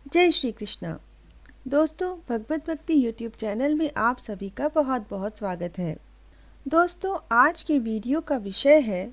जय श्री कृष्णा। दोस्तों, भगवत भक्ति यूट्यूब चैनल में आप सभी का बहुत बहुत स्वागत है। दोस्तों, आज के वीडियो का विषय है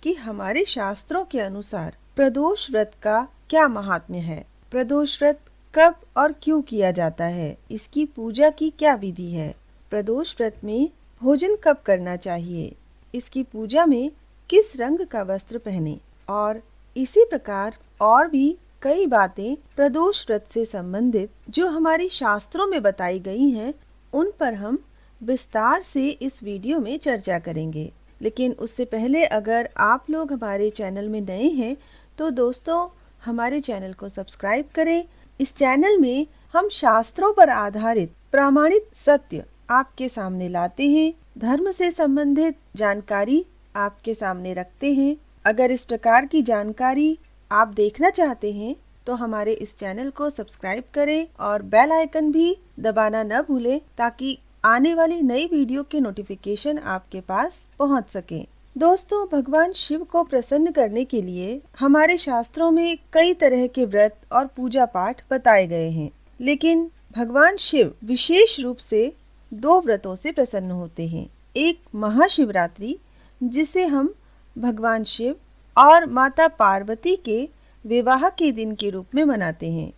कि हमारे शास्त्रों के अनुसार प्रदोष व्रत का क्या महात्म्य है। प्रदोष व्रत कब और क्यों किया जाता है, इसकी पूजा की क्या विधि है, प्रदोष व्रत में भोजन कब करना चाहिए, इसकी पूजा में किस रंग का वस्त्र पहने और इसी प्रकार और भी कई बातें प्रदोष व्रत से संबंधित जो हमारे शास्त्रों में बताई गई हैं, उन पर हम विस्तार से इस वीडियो में चर्चा करेंगे। लेकिन उससे पहले अगर आप लोग हमारे चैनल में नए हैं तो दोस्तों हमारे चैनल को सब्सक्राइब करें। इस चैनल में हम शास्त्रों पर आधारित प्रामाणिक सत्य आपके सामने लाते हैं, धर्म से संबंधित जानकारी आपके सामने रखते हैं। अगर इस प्रकार की जानकारी आप देखना चाहते हैं तो हमारे इस चैनल को सब्सक्राइब करें और बेल आइकन भी दबाना न भूलें ताकि आने वाली नई वीडियो के नोटिफिकेशन आपके पास पहुंच सके। दोस्तों, भगवान शिव को प्रसन्न करने के लिए हमारे शास्त्रों में कई तरह के व्रत और पूजा पाठ बताए गए हैं, लेकिन भगवान शिव विशेष रूप से दो व्रतों से प्रसन्न होते हैं। एक महाशिवरात्रि, जिसे हम भगवान शिव और माता पार्वती के विवाह के दिन के रूप में मनाते हैं,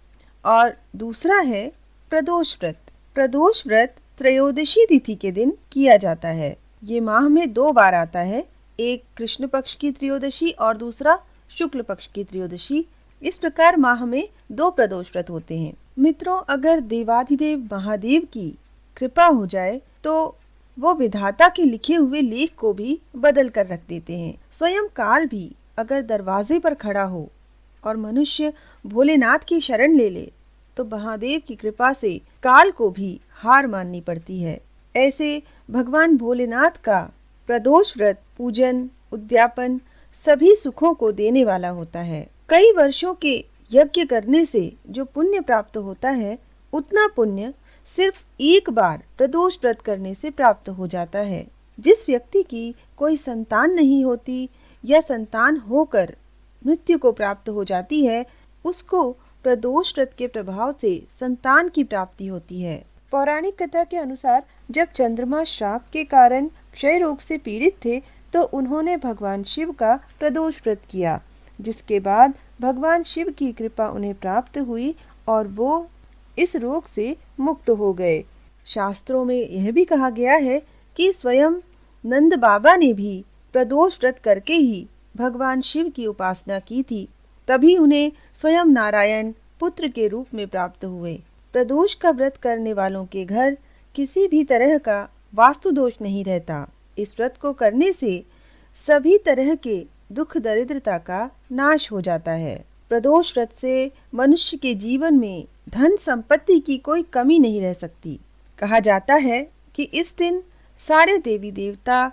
और दूसरा है प्रदोष व्रत। प्रदोष व्रत त्रयोदशी तिथि के दिन किया जाता है। ये माह में 2 बार आता है, एक कृष्ण पक्ष की त्रयोदशी और दूसरा शुक्ल पक्ष की त्रयोदशी। इस प्रकार माह में 2 प्रदोष व्रत होते हैं। मित्रों, अगर देवाधिदेव महादेव की कृपा हो जाए तो वो विधाता के लिखे हुए लेख को भी बदल कर रख देते हैं। स्वयं काल भी अगर दरवाजे पर खड़ा हो और मनुष्य भोलेनाथ की शरण ले ले तो महादेव की कृपा से काल को भी हार माननी पड़ती है। ऐसे भगवान भोलेनाथ का प्रदोष व्रत पूजन उद्यापन सभी सुखों को देने वाला होता है। कई वर्षों के यज्ञ करने से जो पुण्य प्राप्त होता है, उतना पुण्य सिर्फ एक बार प्रदोष व्रत करने से प्राप्त हो जाता है। जिस व्यक्ति की कोई संतान नहीं होती या संतान होकर मृत्यु को प्राप्त हो जाती है, उसको प्रदोष व्रत के प्रभाव से संतान की प्राप्ति होती है। पौराणिक कथा के अनुसार जब चंद्रमा श्राप के कारण क्षय रोग से पीड़ित थे तो उन्होंने भगवान शिव का प्रदोष व्रत किया, जिसके बाद भगवान शिव की कृपा उन्हें प्राप्त हुई और वो इस रोग से मुक्त हो गए। शास्त्रों में यह भी कहा गया है कि स्वयं नंद बाबा ने भी प्रदोष व्रत करके ही भगवान शिव की उपासना की थी, तभी उन्हें स्वयं नारायण पुत्र के रूप में प्राप्त हुए। प्रदोष का व्रत करने वालों के घर किसी भी तरह का वास्तु दोष नहीं रहता। इस व्रत को करने से सभी तरह के दुख दरिद्रता का नाश हो जाता है। प्रदोष व्रत से मनुष्य के जीवन में धन संपत्ति की कोई कमी नहीं रह सकती। कहा जाता है कि इस दिन सारे देवी देवता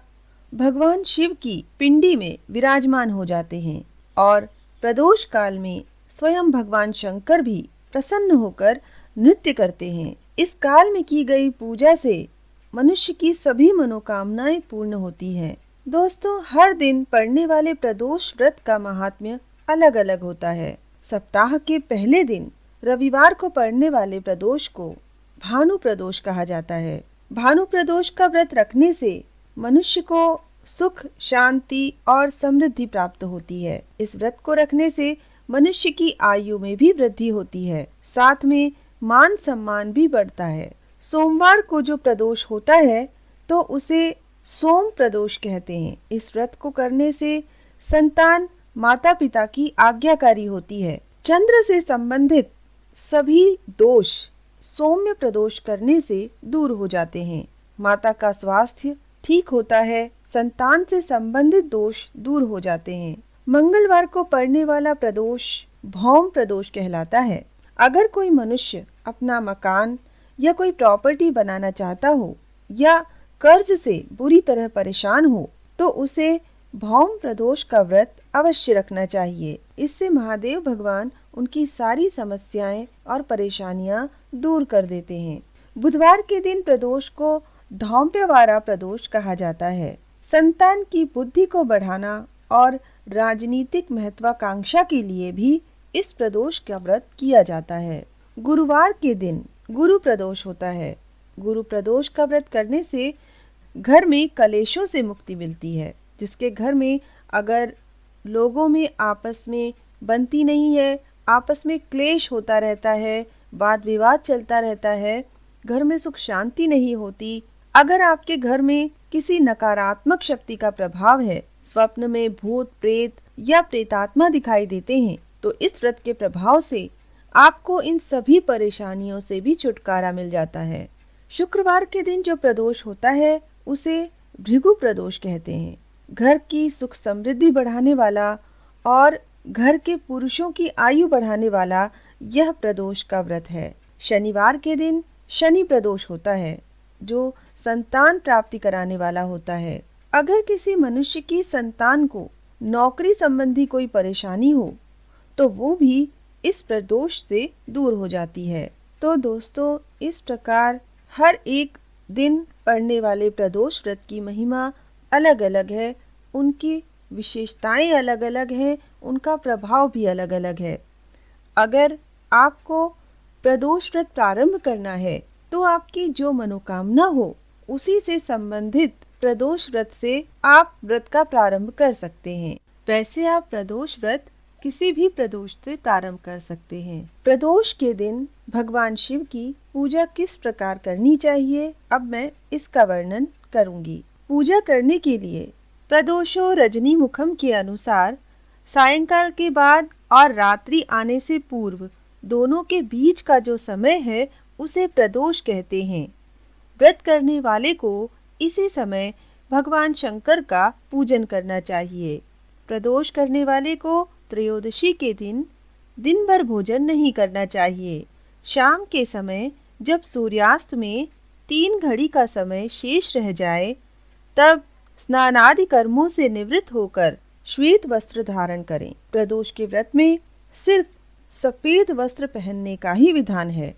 भगवान शिव की पिंडी में विराजमान हो जाते हैं और प्रदोष काल में स्वयं भगवान शंकर भी प्रसन्न होकर नृत्य करते हैं। इस काल में की गई पूजा से मनुष्य की सभी मनोकामनाएं पूर्ण होती हैं। दोस्तों, हर दिन पड़ने वाले प्रदोष व्रत का महात्म्य अलग अलग होता है। सप्ताह के पहले दिन रविवार को पड़ने वाले प्रदोष को भानु प्रदोष कहा जाता है। भानु प्रदोष का व्रत रखने से मनुष्य को सुख, शांति और समृद्धि प्राप्त होती है। इस व्रत को रखने से मनुष्य की आयु में भी वृद्धि होती है, साथ में मान सम्मान भी बढ़ता है। सोमवार को जो प्रदोष होता है तो उसे सोम प्रदोष कहते हैं। इस व्रत को करने से संतान माता पिता की आज्ञाकारी होती है। चंद्र से संबंधित सभी दोष सौम्य प्रदोष करने से दूर हो जाते हैं। माता का स्वास्थ्य ठीक होता है, संतान से संबंधित दोष दूर हो जाते हैं। मंगलवार को पड़ने वाला प्रदोष भौम प्रदोष कहलाता है। अगर कोई मनुष्य अपना मकान या कोई प्रॉपर्टी बनाना चाहता हो या कर्ज से बुरी तरह परेशान हो तो उसे भौम प्रदोष का व्रत अवश्य रखना चाहिए। इससे महादेव भगवान उनकी सारी समस्याएं और परेशानियां दूर कर देते हैं। बुधवार के दिन प्रदोष को धौम्यवारा प्रदोष कहा जाता है। संतान की बुद्धि को बढ़ाना और राजनीतिक महत्वाकांक्षा के लिए भी इस प्रदोष का व्रत किया जाता है। गुरुवार के दिन गुरु प्रदोष होता है। गुरु प्रदोष का व्रत करने से घर में कलेशों से मुक्ति मिलती है। जिसके घर में अगर लोगों में आपस में बनती नहीं है, आपस में क्लेश होता रहता है, वाद विवाद चलता रहता है, घर में सुख शांति नहीं होती, अगर आपके घर में किसी नकारात्मक शक्ति का प्रभाव है, स्वप्न में भूत प्रेत या प्रेतात्मा दिखाई देते हैं, तो इस व्रत के प्रभाव से आपको इन सभी परेशानियों से भी छुटकारा मिल जाता है। शुक्रवार के दिन जो प्रदोष होता है उसे भृगु प्रदोष कहते हैं। घर की सुख समृद्धि बढ़ाने वाला और घर के पुरुषों की आयु बढ़ाने वाला यह प्रदोष का व्रत है। शनिवार के दिन शनि प्रदोष होता है जो संतान प्राप्ति कराने वाला होता है। अगर किसी मनुष्य की संतान को नौकरी संबंधी कोई परेशानी हो तो वो भी इस प्रदोष से दूर हो जाती है। तो दोस्तों, इस प्रकार हर एक दिन पड़ने वाले प्रदोष व्रत की महिमा अलग अलग है, उनकी विशेषताएं अलग अलग हैं, उनका प्रभाव भी अलग अलग है। अगर आपको प्रदोष व्रत प्रारंभ करना है तो आपकी जो मनोकामना हो उसी से संबंधित प्रदोष व्रत से आप व्रत का प्रारंभ कर सकते हैं। वैसे आप प्रदोष व्रत किसी भी प्रदोष से प्रारंभ कर सकते हैं। प्रदोष के दिन भगवान शिव की पूजा किस प्रकार करनी चाहिए, अब मैं इसका वर्णन करूंगी। पूजा करने के लिए प्रदोषो रजनी मुखम के अनुसार सायंकाल के बाद और रात्रि आने से पूर्व दोनों के बीच का जो समय है उसे प्रदोष कहते हैं। व्रत करने वाले को इसी समय भगवान शंकर का पूजन करना चाहिए। प्रदोष करने वाले को त्रयोदशी के दिन भर भोजन नहीं करना चाहिए। शाम के समय जब सूर्यास्त में 3 घड़ी का समय शेष रह जाए तब स्नानादि कर्मों से निवृत्त होकर श्वेत वस्त्र धारण करें। प्रदोष के व्रत में सिर्फ सफेद वस्त्र पहनने का ही विधान है।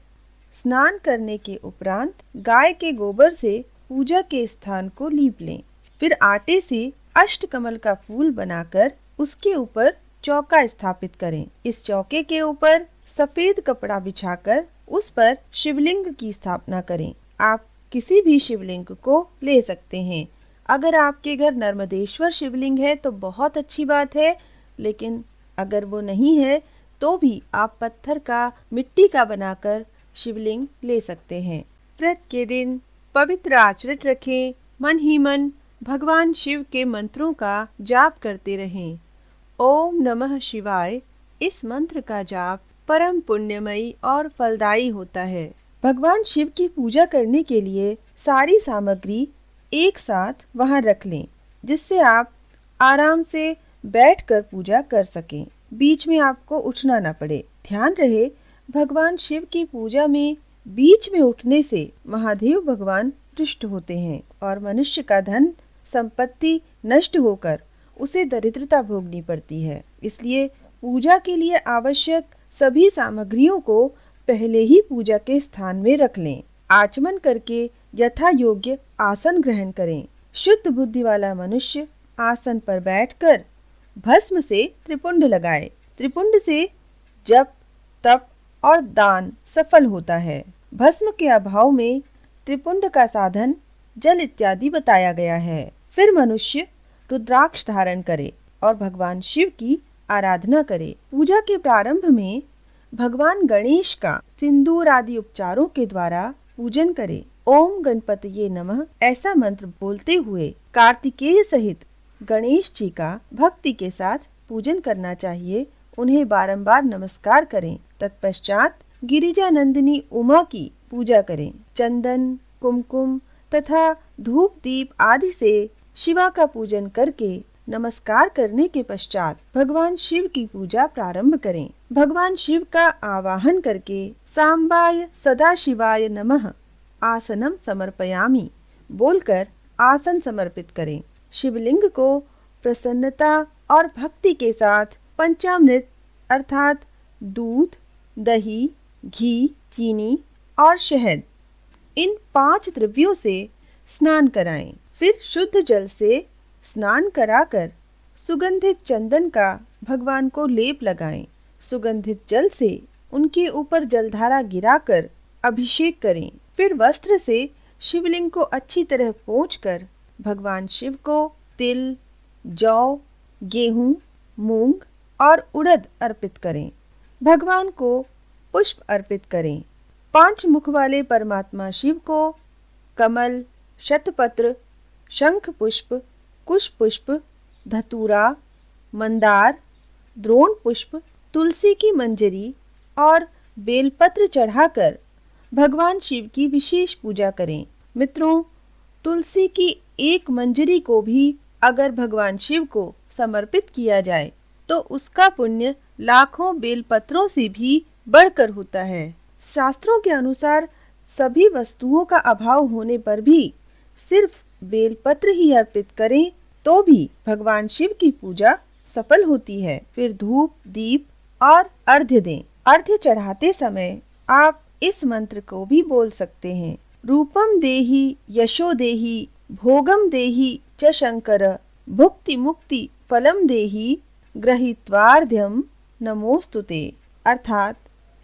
स्नान करने के उपरांत गाय के गोबर से पूजा के स्थान को लीप लें। फिर आटे से अष्टकमल का फूल बनाकर उसके ऊपर चौका स्थापित करें। इस चौके के ऊपर सफेद कपड़ा बिछाकर उस पर शिवलिंग की स्थापना करें। आप किसी भी शिवलिंग को ले सकते हैं। अगर आपके घर नर्मदेश्वर शिवलिंग है तो बहुत अच्छी बात है, लेकिन अगर वो नहीं है तो भी आप पत्थर का, मिट्टी का बनाकर शिवलिंग ले सकते हैं। व्रत के दिन पवित्र आचरण रखें। मन ही मन भगवान शिव के मंत्रों का जाप करते रहें। ओम नमः शिवाय, इस मंत्र का जाप परम पुण्यमयी और फलदायी होता है। भगवान शिव की पूजा करने के लिए सारी सामग्री एक साथ वहां रख लें, जिससे आप आराम से बैठकर पूजा कर सकें। बीच में आपको उठना न पड़े। ध्यान रहे, भगवान शिव की पूजा में बीच में उठने से महादेव भगवान रुष्ट होते हैं और मनुष्य का धन संपत्ति नष्ट होकर उसे दरिद्रता भोगनी पड़ती है। इसलिए पूजा के लिए आवश्यक सभी सामग्रियों को पहले ही पूजा के स्थान में रख लें। आचमन करके यथा योग्य आसन ग्रहण करें। शुद्ध बुद्धि वाला मनुष्य आसन पर बैठकर भस्म से त्रिपुंड लगाए। त्रिपुंड से जप, तप और दान सफल होता है। भस्म के अभाव में त्रिपुंड का साधन जल इत्यादि बताया गया है। फिर मनुष्य रुद्राक्ष धारण करे और भगवान शिव की आराधना करे। पूजा के प्रारंभ में भगवान गणेश का सिंदूर आदि उपचारों के द्वारा पूजन करे। ओम गणपतये नमः ऐसा मंत्र बोलते हुए कार्तिकेय सहित गणेश जी का भक्ति के साथ पूजन करना चाहिए। उन्हें बारंबार नमस्कार करें। तत्पश्चात गिरिजा नंदिनी उमा की पूजा करें। चंदन, कुमकुम तथा धूप दीप आदि से शिवा का पूजन करके नमस्कार करने के पश्चात भगवान शिव की पूजा प्रारंभ करें। भगवान शिव का आवाहन करके सांबाय सदाशिवाय नमः आसनम समर्पयामि बोलकर आसन समर्पित करें। शिवलिंग को प्रसन्नता और भक्ति के साथ पंचामृत अर्थात दूध, दही, घी, चीनी और शहद इन 5 द्रव्यों से स्नान कराएं। फिर शुद्ध जल से स्नान कराकर सुगंधित चंदन का भगवान को लेप लगाएं। सुगंधित जल से उनके ऊपर जलधारा गिराकर अभिषेक करें। फिर वस्त्र से शिवलिंग को अच्छी तरह पोंछकर भगवान शिव को तिल, जौ, गेहूं, मूंग और उड़द अर्पित करें। भगवान को पुष्प अर्पित करें। 5 मुख वाले परमात्मा शिव को कमल, शतपत्र, शंख पुष्प, कुश पुष्प, धतूरा, मंदार, द्रोण पुष्प, तुलसी की मंजरी और बेलपत्र चढ़ाकर भगवान शिव की विशेष पूजा करें। मित्रों, तुलसी की एक मंजरी को भी अगर भगवान शिव को समर्पित किया जाए तो उसका पुण्य लाखों बेलपत्रों से भी बढ़कर होता है। शास्त्रों के अनुसार सभी वस्तुओं का अभाव होने पर भी सिर्फ बेलपत्र ही अर्पित करें तो भी भगवान शिव की पूजा सफल होती है। फिर धूप, दीप और अर्घ्य दें। अर्घ्य चढ़ाते समय आप इस मंत्र को भी बोल सकते हैं। रूपम देहि यशो देहि भोगम देहि च शंकर भुक्ति मुक्ति फलम देहि ग्रहीत्वार्ध्यम नमोस्तुते। अर्थात,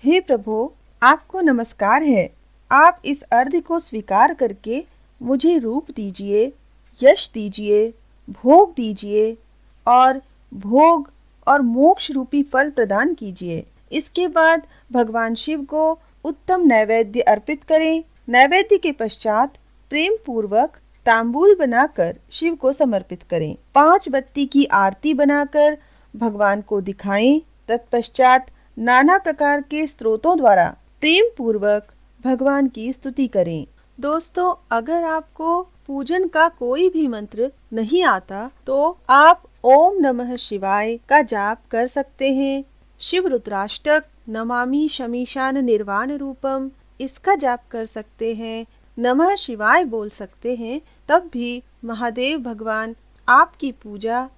हे प्रभु, आपको नमस्कार है। आप इस अर्घ्य को स्वीकार करके मुझे रूप दीजिए, यश दीजिए, भोग दीजिए और भोग और मोक्ष रूपी फल प्रदान कीजिए। इसके बाद भगवान शिव को उत्तम नैवेद्य अर्पित करें। नैवेद्य के पश्चात प्रेम पूर्वक तांबूल बनाकर शिव को समर्पित करें। 5 बत्ती की आरती बनाकर भगवान को दिखाएं। तत्पश्चात नाना प्रकार के स्तोत्रों द्वारा प्रेम पूर्वक भगवान की स्तुति करें। दोस्तों, अगर आपको पूजन का कोई भी मंत्र नहीं आता तो आप ओम नमः शिवाय का जाप कर सकते हैं। शिव रुद्राष्टक, नमामि शमीशान निर्वाण रूपम, इसका जाप कर सकते हैं। नमः शिवाय बोल सकते हैं। तब भी महादेव भगवान आपकी पूजा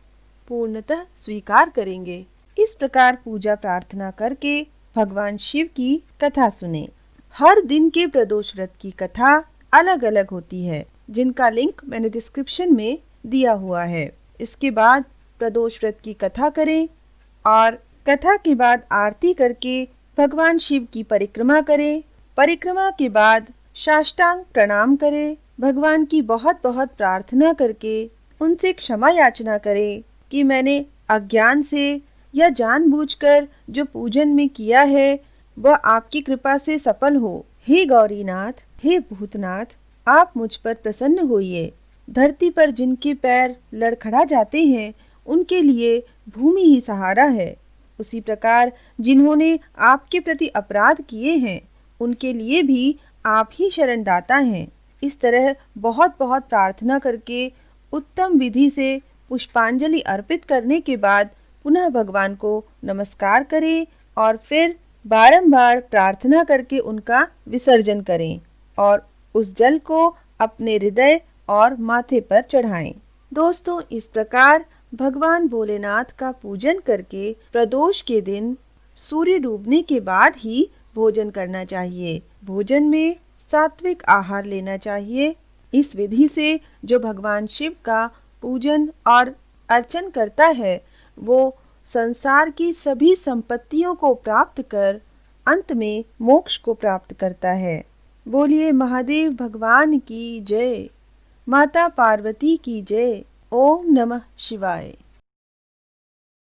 पूर्णतः स्वीकार करेंगे। इस प्रकार पूजा प्रार्थना करके भगवान शिव की कथा सुने। हर दिन के प्रदोष व्रत की कथा अलग अलग होती है, जिनका लिंक मैंने डिस्क्रिप्शन में दिया हुआ है। इसके बाद प्रदोष व्रत की कथा करें और कथा के बाद आरती करके भगवान शिव की परिक्रमा करें। परिक्रमा के बाद साष्टांग प्रणाम करें। भगवान की बहुत बहुत प्रार्थना करके उनसे क्षमा याचना करें कि मैंने अज्ञान से या जानबूझकर जो पूजन में किया है वह आपकी कृपा से सफल हो। हे गौरीनाथ, हे भूतनाथ, आप मुझ पर प्रसन्न होइए। धरती पर जिनके पैर लड़खड़ा जाते हैं उनके लिए भूमि ही सहारा है। उसी प्रकार जिन्होंने आपके प्रति अपराध किए हैं उनके लिए भी आप ही शरणदाता हैं। इस तरह बहुत बहुत प्रार्थना करके उत्तम विधि से पुष्पांजलि अर्पित करने के बाद पुनः भगवान को नमस्कार करें और फिर बारंबार प्रार्थना करके उनका विसर्जन करें और उस जल को अपने हृदय और माथे पर चढ़ाएं। दोस्तों, इस प्रकार भगवान भोलेनाथ का पूजन करके प्रदोष के दिन सूर्य डूबने के बाद ही भोजन करना चाहिए। भोजन में सात्विक आहार लेना चाहिए। इस विधि से जो भगवान शिव का पूजन और अर्चन करता है वो संसार की सभी संपत्तियों को प्राप्त कर अंत में मोक्ष को प्राप्त करता है। बोलिए महादेव भगवान की जय। माता पार्वती की जय। ओम नमः शिवाय।